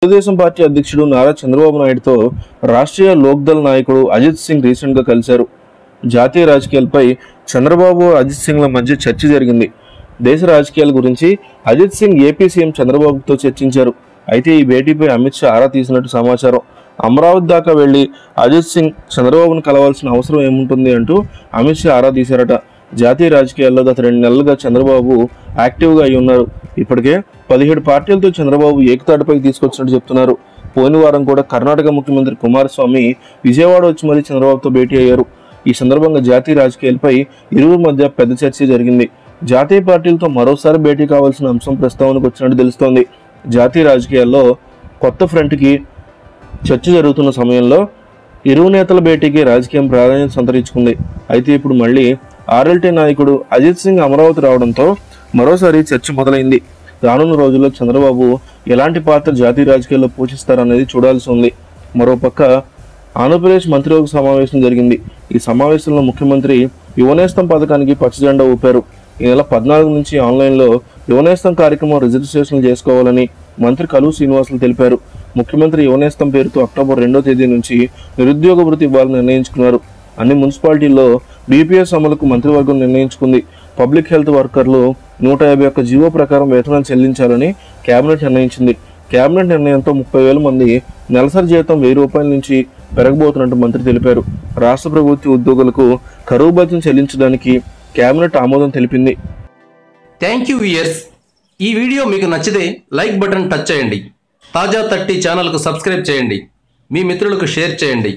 Telugu Desam party అధ్యక్షుడు నారా చంద్రబాబు నాయుడుతో రాష్ట్రీయ లోక్దళ్ నాయకుడు అజిత్ సింగ్ రీసెంట్గా కలిశారు. జాతీయ రాజకీయాలపై చంద్రబాబు అజిత్ సింగ్ల మధ్య చర్చ జరిగింది. దేశ రాజకీయాల గురించి అజిత్ సింగ్ ఏపీ సీఎం చంద్రబాబుతో చర్చించారు. అయితే ఈ భేటీపై అమిత్ షా ఆరా తీసినట్టు సమాచారం. అమరావతి దాకా వెళ్లి అజిత్ సింగ్ చంద్రబాబును కలవాల్సిన అవసరం ఏముంటుంది అంటూ అమిత్ షా ఆరా తీశారట. జాతీయ రాజకీయాల్లో గత 2 నెలలుగా చంద్రబాబు యాక్టివ్గా అయి ఉన్నారు. ఇప్పటికే 17 పార్టీలతో చంద్రబాబు ఏకతాటిపైకి తీసుకొచ్చినట్టు చెప్తున్నారు. పోయిన వారం కూడా కర్ణాటక ముఖ్యమంత్రి కుమారస్వామి విజయవాడ వచ్చి మరీ చంద్రబాబుతో భేటీ అయ్యారు. ఈ సందర్భంగా జాతీయ రాజకీయాలపై ఇరువురి మధ్య పెద్ద చర్చ జరిగింది. జాతీయ పార్టీలతో మరోసారి భేటీ కావాల్సిన అంశం ప్రస్తావనకు వచ్చినట్టు తెలుస్తోంది. జాతీయ రాజకీయాల్లో కొత్త ఫ్రంట్కి చర్చ జరుగుతున్న సమయంలో ఇరు నేతల భేటీకి రాజకీయం ప్రాధాన్యత సంతరించుకుంది. అయితే ఇప్పుడు మళ్ళీ ఆర్ఎల్టీ నాయకుడు అజిత్ సింగ్ అమరావతి రావడంతో మరోసారి చర్చ మొదలైంది. రానున్న రోజుల్లో చంద్రబాబు ఎలాంటి పాత్ర జాతీయ రాజకీయాల్లో పోషిస్తారనేది చూడాల్సి ఉంది. మరోపక్క ఆంధ్రప్రదేశ్ మంత్రివర్గ సమావేశం జరిగింది. ఈ సమావేశంలో ముఖ్యమంత్రి యువనేస్తం పథకానికి పచ్చజెండా ఊపారు. ఈ నెల 14 నుంచి ఆన్లైన్లో యువనేస్తం కార్యక్రమం రిజిస్ట్రేషన్లు చేసుకోవాలని మంత్రి కలువు శ్రీనివాసులు తెలిపారు. ముఖ్యమంత్రి యువనేస్తం పేరుతో అక్టోబర్ 2వ తేదీ నుంచి నిరుద్యోగ భృతి ఇవ్వాలని నిర్ణయించుకున్నారు. అన్ని మున్సిపాలిటీల్లో బీపీఎస్ అమలుకు మంత్రివర్గం నిర్ణయించుకుంది. పబ్లిక్ హెల్త్ వర్కర్లు 151 జీవో ప్రకారం వేతనాలు చెల్లించాలని కేబినెట్ నిర్ణయించింది. కేబినెట్ నిర్ణయంతో 30,000 మంది నెలసరి జీతం 1000 రూపాయల నుంచి పెరగబోతున్నట్టు మంత్రి తెలిపారు. రాష్ట్ర ప్రభుత్వ ఉద్యోగులకు కరువు భత్యం చెల్లించడానికి కేబినెట్ ఆమోదం తెలిపింది. Thank you viewers. ఈ వీడియో మీకు నచ్చితే లైక్ బటన్ టచ్ చేయండి. తాజా 30 ఛానల్కు సబ్స్క్రైబ్ చేయండి. మీ మిత్రులకు షేర్ చేయండి.